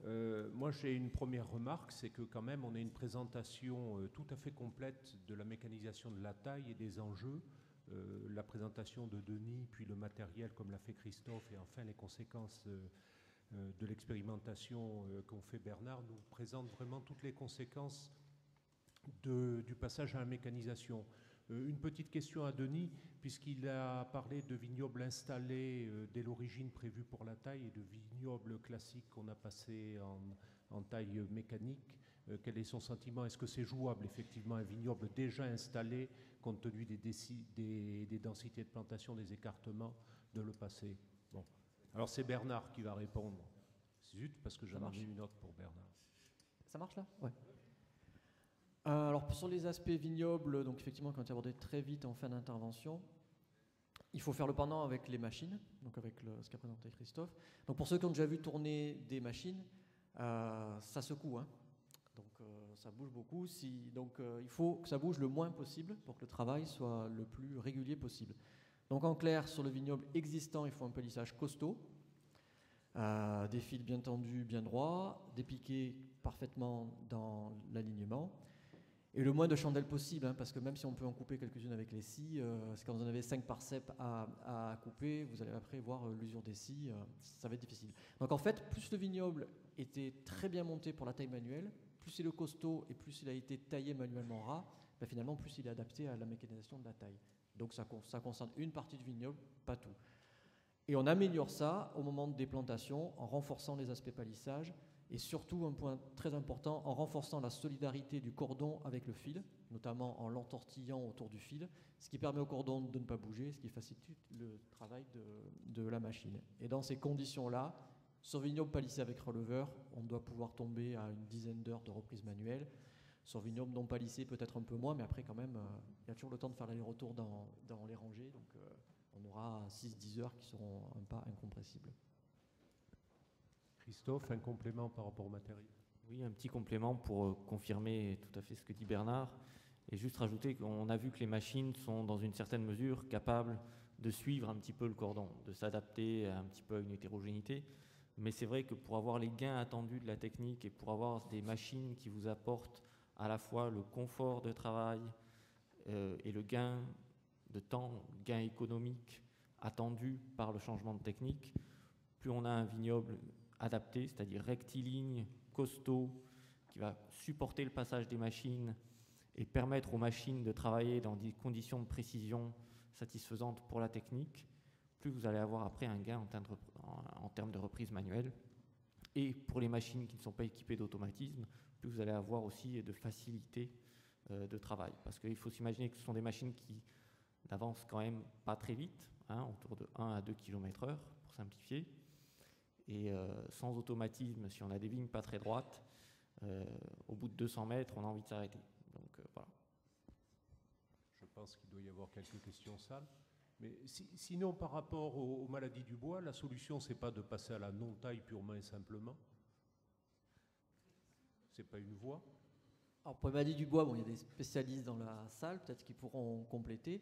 Moi, j'ai une première remarque, c'est que quand même, on a une présentation tout à fait complète de la mécanisation de la taille et des enjeux. La présentation de Denis, puis le matériel, comme l'a fait Christophe, et enfin les conséquences de l'expérimentation qu'ont fait Bernard, nous présente vraiment toutes les conséquences du passage à la mécanisation. Une petite question à Denis, puisqu'il a parlé de vignobles installés dès l'origine prévus pour la taille et de vignobles classiques qu'on a passés en taille mécanique. Quel est son sentiment? Est-ce que c'est jouable, effectivement, un vignoble déjà installé, compte tenu des densités de plantation, des écartements, de le passer? Bon. Alors c'est Bernard qui va répondre. Zut, parce que j'en ai mis une autre pour Bernard. Ça marche là? Ouais. Alors sur les aspects vignobles, donc effectivement, quand tu as abordé très vite en fin d'intervention, il faut faire le pendant avec les machines, donc avec ce qu'a présenté Christophe. Donc pour ceux qui ont déjà vu tourner des machines, ça secoue, hein. Donc ça bouge beaucoup. Donc il faut que ça bouge le moins possible pour que le travail soit le plus régulier possible. Donc en clair, sur le vignoble existant, il faut un palissage costaud, des fils bien tendus, bien droits, des piquets parfaitement dans l'alignement. Et le moins de chandelles possible, hein, parce que même si on peut en couper quelques-unes avec les scies, c'est quand vous en avez 5 par cep à couper, vous allez après voir l'usure des scies, ça va être difficile. Donc en fait, plus le vignoble était très bien monté pour la taille manuelle, plus il est costaud et plus il a été taillé manuellement ras, ben finalement plus il est adapté à la mécanisation de la taille. Donc ça concerne une partie du vignoble, pas tout. Et on améliore ça au moment des plantations en renforçant les aspects palissage. Et surtout, un point très important, en renforçant la solidarité du cordon avec le fil, notamment en l'entortillant autour du fil, ce qui permet au cordon de ne pas bouger, ce qui facilite le travail de la machine. Et dans ces conditions-là, sur vignoble palissé avec releveur, on doit pouvoir tomber à une dizaine d'heures de reprise manuelle. Sur vignoble non palissé, peut-être un peu moins, mais après quand même, il y a toujours le temps de faire l'aller-retour dans les rangées, donc on aura 6-10 heures qui seront un pas incompressibles. Christophe, un complément par rapport au matériel? Oui, un petit complément pour confirmer tout à fait ce que dit Bernard, et juste rajouter qu'on a vu que les machines sont dans une certaine mesure capables de suivre un petit peu le cordon, de s'adapter un petit peu à une hétérogénéité, mais c'est vrai que pour avoir les gains attendus de la technique et pour avoir des machines qui vous apportent à la fois le confort de travail et le gain de temps, gain économique attendu par le changement de technique, plus on a un vignoble adapté, c'est-à-dire rectiligne, costaud, qui va supporter le passage des machines et permettre aux machines de travailler dans des conditions de précision satisfaisantes pour la technique, plus vous allez avoir après un gain en termes de reprise manuelle. Et pour les machines qui ne sont pas équipées d'automatisme, plus vous allez avoir aussi de facilité de travail. Parce qu'il faut s'imaginer que ce sont des machines qui n'avancent quand même pas très vite, hein, autour de 1 à 2 km/h, pour simplifier. Et sans automatisme, si on a des vignes pas très droites, au bout de 200 mètres, on a envie de s'arrêter. Donc voilà. Je pense qu'il doit y avoir quelques questions sales. Mais sinon, par rapport aux maladies du bois, la solution, c'est pas de passer à la non-taille purement et simplement. C'est pas une voie. Alors pour les maladies du bois, bon, il y a des spécialistes dans la salle, peut-être qu'ils pourront compléter.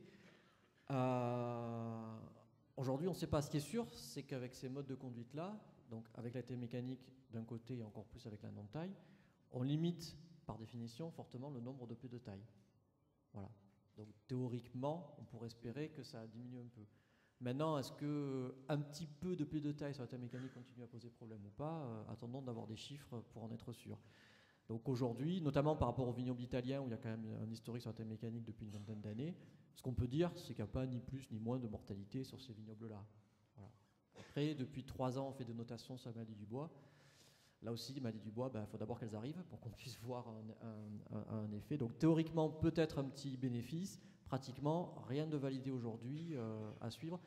Aujourd'hui, on ne sait pas. Ce qui est sûr, c'est qu'avec ces modes de conduite-là, donc avec la taille mécanique d'un côté et encore plus avec la non-taille, on limite par définition fortement le nombre de pieds de taille. Voilà. Donc théoriquement, on pourrait espérer que ça diminue un peu. Maintenant, est-ce qu'un petit peu de pieds de taille sur la taille mécanique continue à poser problème ou pas? Attendons d'avoir des chiffres pour en être sûr. Donc aujourd'hui, notamment par rapport au vignoble italien, où il y a quand même un historique sur la taille mécanique depuis une vingtaine d'années, ce qu'on peut dire, c'est qu'il n'y a pas ni plus ni moins de mortalité sur ces vignobles-là. Voilà. Après, depuis 3 ans, on fait des notations sur la maladie du bois. Là aussi, les maladies du bois, il faut d'abord qu'elles arrivent pour qu'on puisse voir un effet. Donc théoriquement, peut-être un petit bénéfice. Pratiquement, rien de validé aujourd'hui à suivre.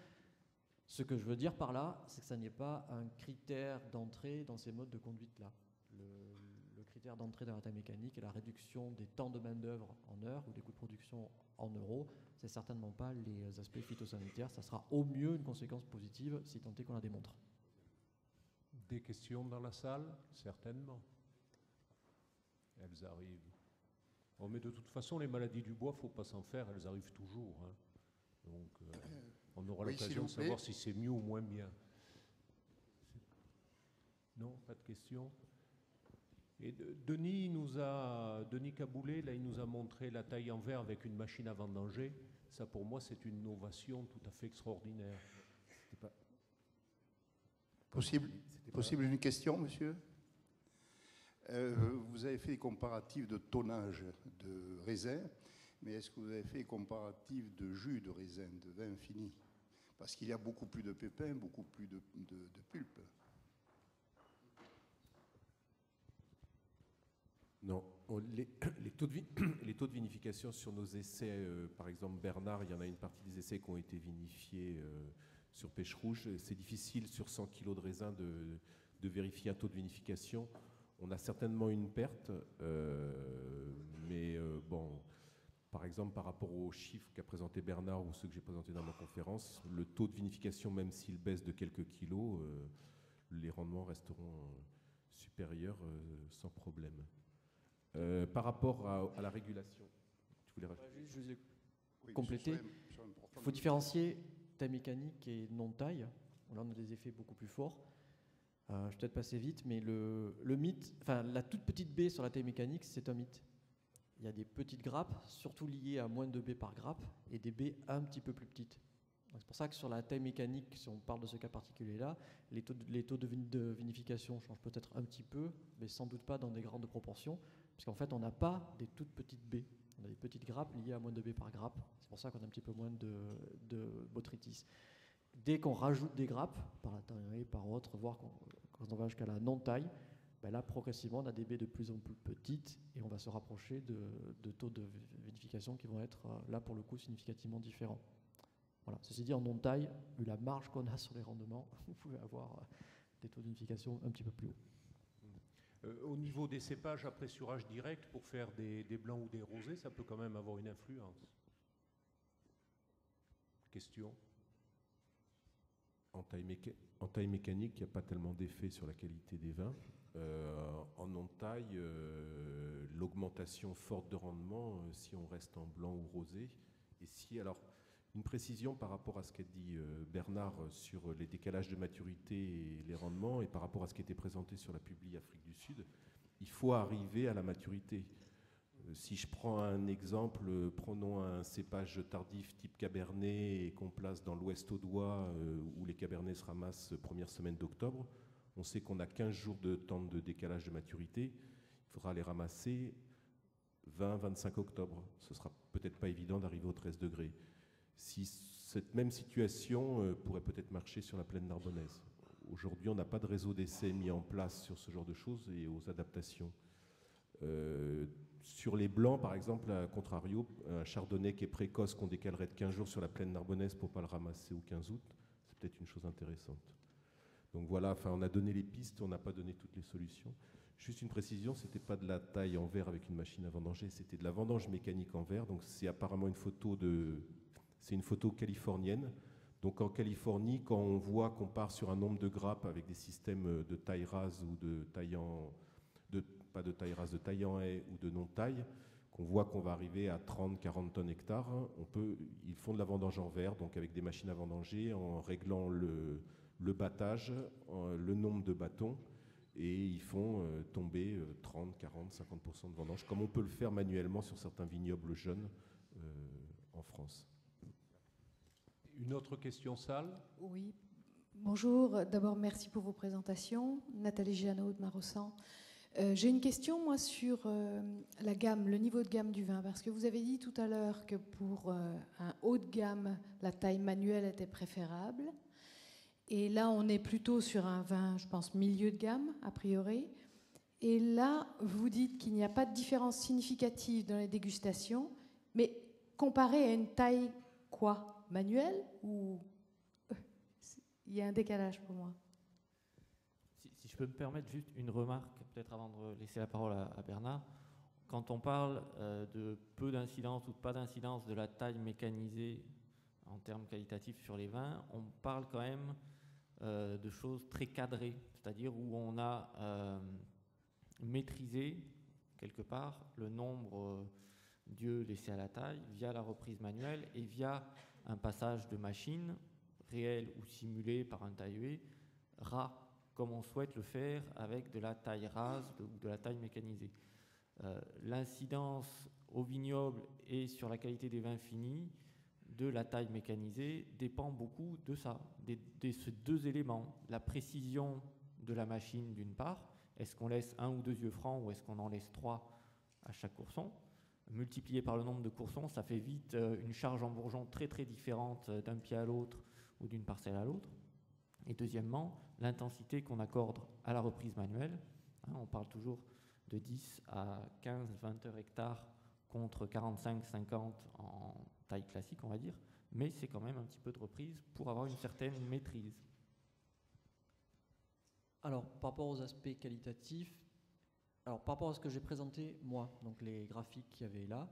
Ce que je veux dire par là, c'est que ça n'est pas un critère d'entrée dans ces modes de conduite-là. Le critère d'entrée dans la taille mécanique et la réduction des temps de main-d'œuvre en heures ou des coûts de production en euros, c'est certainement pas les aspects phytosanitaires. Ça sera au mieux une conséquence positive si tant est qu'on la démontre. Des questions dans la salle? Certainement. Elles arrivent. Oh, mais de toute façon, les maladies du bois, il ne faut pas s'en faire, elles arrivent toujours. Hein. Donc, on aura l'occasion de savoir si c'est mieux ou moins bien. Non, pas de questions? Et Denis Caboulet, là, il nous a montré la taille en verre avec une machine à vendanger. Ça, pour moi, c'est une innovation tout à fait extraordinaire. Possible une question, monsieur? Vous avez fait des comparatifs de tonnage de raisin, mais est-ce que vous avez fait des comparatifs de jus de raisin, de vin fini? Parce qu'il y a beaucoup plus de pépins, beaucoup plus de pulpe. Non, les taux de vinification sur nos essais, par exemple Bernard, il y en a une partie des essais qui ont été vinifiés sur pêche rouge. C'est difficile sur 100 kg de raisin de vérifier un taux de vinification. On a certainement une perte, mais bon, par exemple par rapport aux chiffres qu'a présenté Bernard ou ceux que j'ai présentés dans ma conférence, le taux de vinification, même s'il baisse de quelques kilos, les rendements resteront supérieurs sans problème. Par rapport à la régulation, tu voulais rajouter? Je vous ai complété. Il faut différencier taille mécanique et non-taille. Là, on a des effets beaucoup plus forts. Je vais peut-être passer vite, mais le mythe, enfin la toute petite baie sur la taille mécanique, c'est un mythe. Il y a des petites grappes, surtout liées à moins de baies par grappe, et des baies un petit peu plus petites. C'est pour ça que sur la taille mécanique, si on parle de ce cas particulier-là, les taux de vinification changent peut-être un petit peu, mais sans doute pas dans des grandes proportions. Parce qu'en fait, on n'a pas des toutes petites baies. On a des petites grappes liées à moins de baies par grappe. C'est pour ça qu'on a un petit peu moins de botrytis. Dès qu'on rajoute des grappes, par la taille, par autre, voire quand on va jusqu'à la non-taille, ben là, progressivement, on a des baies de plus en plus petites et on va se rapprocher de taux de vinification qui vont être, là, pour le coup, significativement différents. Voilà. Ceci dit, en non-taille, vu la marge qu'on a sur les rendements, vous pouvez avoir des taux de vinification un petit peu plus hauts. Au niveau des cépages à pressurage direct, pour faire des blancs ou des rosés, ça peut quand même avoir une influence. Question? En taille mécanique, il n'y a pas tellement d'effet sur la qualité des vins. En non-taille, l'augmentation forte de rendement, si on reste en blanc ou rosé. Et si, alors, une précision par rapport à ce qu'a dit Bernard sur les décalages de maturité et les rendements, et par rapport à ce qui était présenté sur la publi Afrique du Sud, il faut arriver à la maturité. Si je prends un exemple, prenons un cépage tardif type Cabernet et qu'on place dans l'Ouest audois où les Cabernets se ramassent première semaine d'octobre, on sait qu'on a 15 jours de temps de décalage de maturité, il faudra les ramasser 20-25 octobre. Ce sera peut-être pas évident d'arriver aux 13 degrés. Si cette même situation pourrait peut-être marcher sur la plaine narbonnaise. Aujourd'hui, on n'a pas de réseau d'essai mis en place sur ce genre de choses et aux adaptations. Sur les blancs, par exemple, à contrario, un chardonnay qui est précoce, qu'on décalerait de 15 jours sur la plaine narbonnaise pour ne pas le ramasser au 15 août, c'est peut-être une chose intéressante. Donc voilà, enfin, on a donné les pistes, on n'a pas donné toutes les solutions. Juste une précision, ce n'était pas de la taille en verre avec une machine à vendanger, c'était de la vendange mécanique en verre. Donc c'est apparemment une photo c'est une photo californienne. Donc en Californie, quand on voit qu'on part sur un nombre de grappes avec des systèmes de taille rase ou de taille pas de taille rase, de taille en haie ou de non-taille, qu'on voit qu'on va arriver à 30-40 tonnes hectares, ils font de la vendange en verre, donc avec des machines à vendanger, en réglant le battage, le nombre de bâtons, et ils font tomber 30, 40, 50% de vendange, comme on peut le faire manuellement sur certains vignobles jeunes en France. Une autre question, salle? Oui, bonjour. D'abord, merci pour vos présentations. Nathalie Giano de Marossan. J'ai une question, moi, sur la gamme, le niveau de gamme du vin, parce que vous avez dit tout à l'heure que pour un haut de gamme, la taille manuelle était préférable. Et là, on est plutôt sur un vin, je pense, milieu de gamme, a priori. Et là, vous dites qu'il n'y a pas de différence significative dans les dégustations, mais comparé à une taille, quoi? Manuelle ou il y a un décalage pour moi? Si je peux me permettre juste une remarque, peut-être avant de laisser la parole à Bernard. Quand on parle de peu d'incidence ou de pas d'incidence de la taille mécanisée en termes qualitatifs sur les vins, on parle quand même de choses très cadrées, c'est-à-dire où on a maîtrisé quelque part le nombre d'yeux laissés à la taille via la reprise manuelle et via un passage de machine réel ou simulé par un tailleur ras comme on souhaite le faire avec de la taille rase ou de la taille mécanisée. L'incidence au vignoble et sur la qualité des vins finis de la taille mécanisée dépend beaucoup de ça, de ces deux éléments. La précision de la machine d'une part, est-ce qu'on laisse 1 ou 2 yeux francs ou est-ce qu'on en laisse 3 à chaque courson? Multiplié par le nombre de coursons, ça fait vite une charge en bourgeon très très différente d'un pied à l'autre ou d'une parcelle à l'autre. Et deuxièmement, l'intensité qu'on accorde à la reprise manuelle. On parle toujours de 10 à 15, 20 heures hectares contre 45, 50 en taille classique, on va dire. Mais c'est quand même un petit peu de reprise pour avoir une certaine maîtrise. Alors, par rapport aux aspects qualitatifs, par rapport à ce que j'ai présenté, moi, donc les graphiques qu'il y avait là,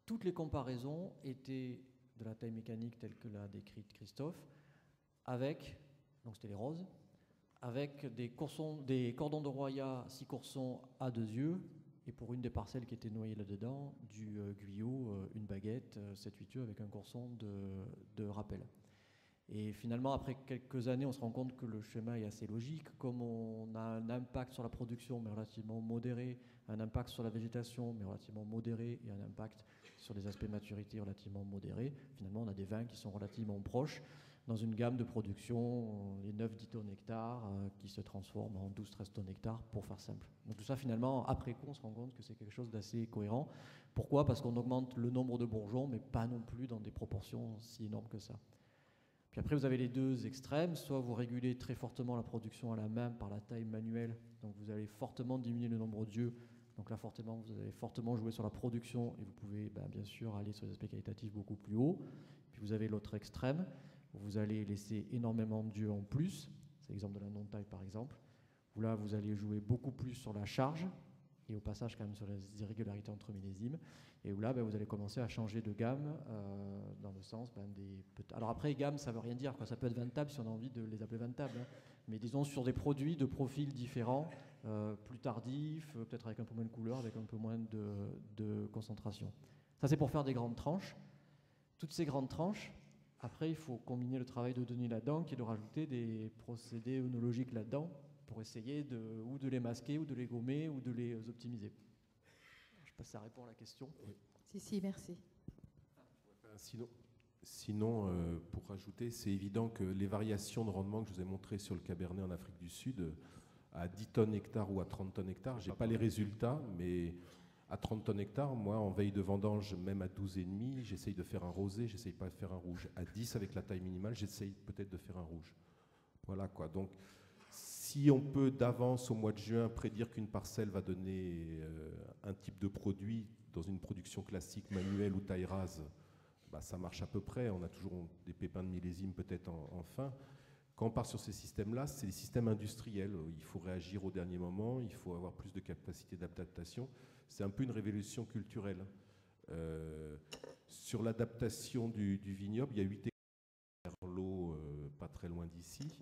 toutes les comparaisons étaient de la taille mécanique telle que l'a décrite Christophe, avec, donc c'était les roses, avec des cordons de Roya 6 coursons à 2 yeux, et pour une des parcelles qui était noyée là-dedans, du Guyot, une baguette 7-8 yeux avec un courson de rappel. Et finalement, après quelques années, on se rend compte que le schéma est assez logique. Comme on a un impact sur la production, mais relativement modéré, un impact sur la végétation, mais relativement modéré, et un impact sur les aspects maturité relativement modéré, finalement, on a des vins qui sont relativement proches dans une gamme de production, les 9-10 tonnes hectares, qui se transforment en 12-13 tonnes hectares, pour faire simple. Donc tout ça, finalement, après coup, on se rend compte que c'est quelque chose d'assez cohérent. Pourquoi? Parce qu'on augmente le nombre de bourgeons, mais pas non plus dans des proportions si énormes que ça. Puis après, vous avez les deux extrêmes. Soit vous régulez très fortement la production à la main par la taille manuelle, donc vous allez fortement diminuer le nombre d'yeux. Donc là, fortement, vous allez fortement jouer sur la production et vous pouvez bien sûr aller sur les aspects qualitatifs beaucoup plus haut. Puis vous avez l'autre extrême, où vous allez laisser énormément d'yeux en plus. C'est l'exemple de la non-taille par exemple. Où là, vous allez jouer beaucoup plus sur la charge et au passage quand même sur les irrégularités entre millésimes. Et où là, vous allez commencer à changer de gamme dans le sens des... Alors après, gamme, ça ne veut rien dire, quoi. Ça peut être 20 tables si on a envie de les appeler 20 tables. Hein. Mais disons sur des produits de profils différents, plus tardifs, peut-être avec un peu moins de couleur, avec un peu moins de concentration. Ça, c'est pour faire des grandes tranches. Toutes ces grandes tranches, après, il faut combiner le travail de Denis là-dedans, qui est de rajouter des procédés œnologiques là-dedans pour essayer ou de les masquer, ou de les gommer, ou de les optimiser. Je sais pas si ça répond à la question. Oui. Si, merci. Sinon, pour rajouter, c'est évident que les variations de rendement que je vous ai montrées sur le Cabernet en Afrique du Sud, à 10 tonnes hectares ou à 30 tonnes hectares, je n'ai pas les résultats, mais à 30 tonnes hectares, moi, en veille de vendange, même à 12,5, j'essaye de faire un rosé, j'essaye pas de faire un rouge. À 10, avec la taille minimale, j'essaye peut-être de faire un rouge. Voilà quoi. Donc, si on peut d'avance, au mois de juin, prédire qu'une parcelle va donner un type de produit dans une production classique manuelle ou taille rase, ça marche à peu près. On a toujours des pépins de millésime peut-être en fin. Quand on part sur ces systèmes-là, c'est des systèmes industriels. Il faut réagir au dernier moment, il faut avoir plus de capacité d'adaptation. C'est un peu une révolution culturelle. Sur l'adaptation du vignoble, il y a 8 hectares l'eau, pas très loin d'ici.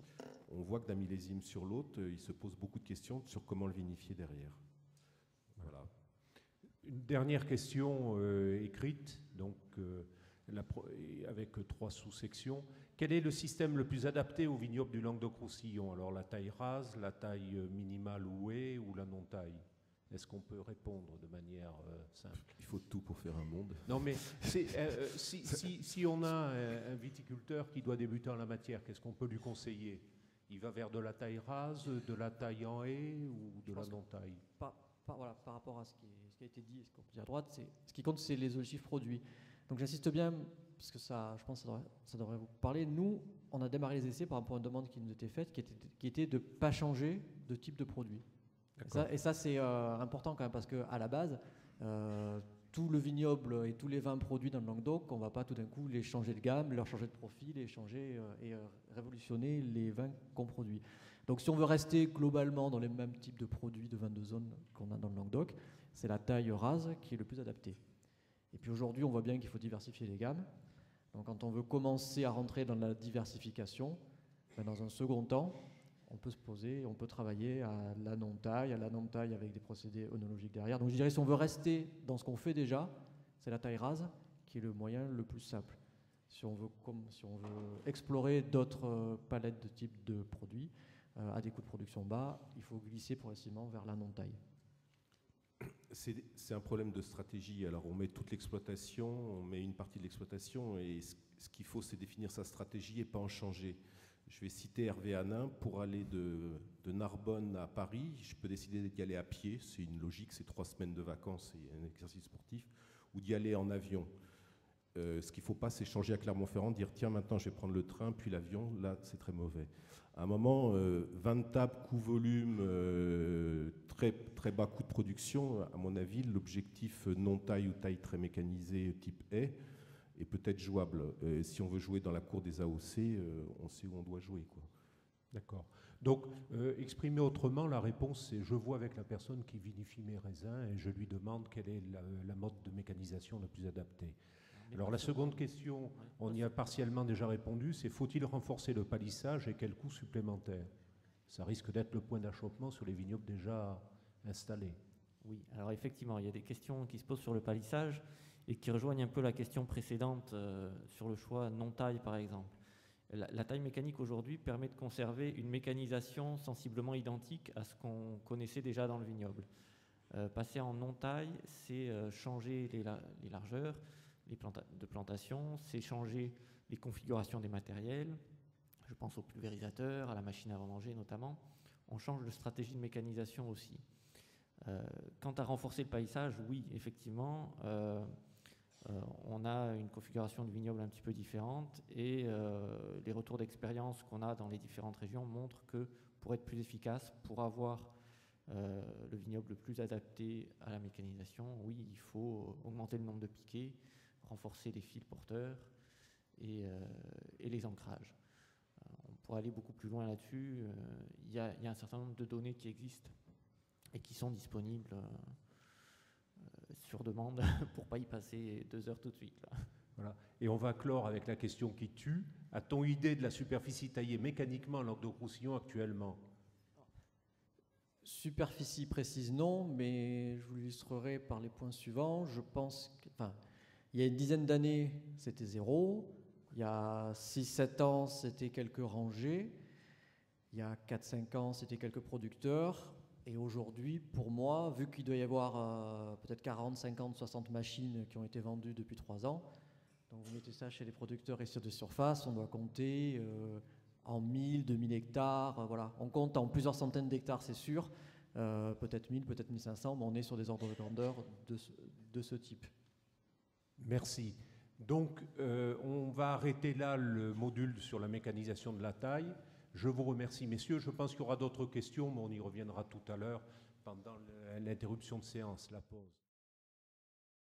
On voit que d'un millésime sur l'autre, il se pose beaucoup de questions sur comment le vinifier derrière. Voilà. Une dernière question écrite, donc avec 3 sous-sections. Quel est le système le plus adapté au vignoble du Languedoc-Roussillon? Alors la taille rase, la taille minimale ou haie, ou la non-taille? Est-ce qu'on peut répondre de manière simple? Il faut tout pour faire un monde. Non, mais si on a un viticulteur qui doit débuter en la matière, qu'est-ce qu'on peut lui conseiller? Il va vers de la taille rase, de la taille en haie ou de la non-taille? Voilà, par rapport à ce qui a été dit et ce qu'on peut dire à droite, ce qui compte, c'est les objectifs produits. Donc j'insiste bien, parce que ça, je pense que ça devrait vous parler. Nous, on a démarré les essais par rapport à une demande qui nous était faite, qui était de ne pas changer de type de produit. Et ça c'est important quand même, parce qu'à la base, tout le vignoble et tous les vins produits dans le Languedoc, on ne va pas tout d'un coup les changer de gamme, leur changer de profil et révolutionner les vins qu'on produit. Donc si on veut rester globalement dans les mêmes types de produits de vins de zone qu'on a dans le Languedoc, c'est la taille rase qui est le plus adaptée. Et puis aujourd'hui, on voit bien qu'il faut diversifier les gammes. Donc quand on veut commencer à rentrer dans la diversification, dans un second temps, on peut se poser, on peut travailler à la non-taille avec des procédés œnologiques derrière. Donc je dirais, si on veut rester dans ce qu'on fait déjà, c'est la taille rase qui est le moyen le plus simple. si on veut explorer d'autres palettes de types de produits à des coûts de production bas, il faut glisser progressivement vers la non-taille. C'est un problème de stratégie. Alors on met toute l'exploitation, on met une partie de l'exploitation, et ce qu'il faut, c'est définir sa stratégie et pas en changer. Je vais citer Hervé Hanin. Pour aller de Narbonne à Paris, je peux décider d'y aller à pied, c'est une logique, c'est 3 semaines de vacances et un exercice sportif, ou d'y aller en avion. Ce qu'il ne faut pas, c'est changer à Clermont-Ferrand, dire tiens, maintenant je vais prendre le train, puis l'avion. Là, c'est très mauvais. À un moment, 20 tables, coût-volume, très, très bas coût de production, à mon avis, l'objectif non-taille ou taille très mécanisée type est peut-être jouable. Si on veut jouer dans la cour des AOC, on sait où on doit jouer, quoi. D'accord. Donc, exprimé autrement, la réponse, c'est je vois avec la personne qui vinifie mes raisins et je lui demande quelle est la mode de mécanisation la plus adaptée. Alors la seconde question, on y a partiellement déjà répondu, c'est faut-il renforcer le palissage et quel coût supplémentaire? Ça risque d'être le point d'achoppement sur les vignobles déjà installés. Oui, alors effectivement, il y a des questions qui se posent sur le palissage et qui rejoignent un peu la question précédente sur le choix non-taille par exemple. La taille mécanique aujourd'hui permet de conserver une mécanisation sensiblement identique à ce qu'on connaissait déjà dans le vignoble. Passer en non-taille, c'est changer les largeurs de plantation, c'est changer les configurations des matériels, je pense au pulvérisateur, à la machine à vendanger notamment. On change de stratégie de mécanisation aussi. Quant à renforcer le paillissage, oui, effectivement, on a une configuration de vignoble un petit peu différente et les retours d'expérience qu'on a dans les différentes régions montrent que pour être plus efficace, pour avoir le vignoble le plus adapté à la mécanisation, oui, il faut augmenter le nombre de piquets, renforcer les fils porteurs et les ancrages. On pourrait aller beaucoup plus loin là-dessus. Il y a un certain nombre de données qui existent et qui sont disponibles sur demande pour ne pas y passer 2 heures tout de suite. Là. Voilà. Et on va clore avec la question qui tue. A-t-on idée de la superficie taillée mécaniquement en Languedoc-Roussillon actuellement? Superficie précise non, mais je vous l'illustrerai par les points suivants. Je pense il y a une dizaine d'années, c'était 0. Il y a 6-7 ans, c'était quelques rangées. Il y a 4-5 ans, c'était quelques producteurs. Et aujourd'hui, pour moi, vu qu'il doit y avoir peut-être 40, 50, 60 machines qui ont été vendues depuis 3 ans, donc vous mettez ça chez les producteurs et sur des surfaces, on doit compter en 1000, 2000 hectares. Voilà. On compte en plusieurs centaines d'hectares, c'est sûr. Peut-être 1000, peut-être 1500, mais on est sur des ordres de grandeur de ce type. Merci. Donc, on va arrêter là le module sur la mécanisation de la taille. Je vous remercie, messieurs. Je pense qu'il y aura d'autres questions, mais on y reviendra tout à l'heure pendant l'interruption de séance, la pause.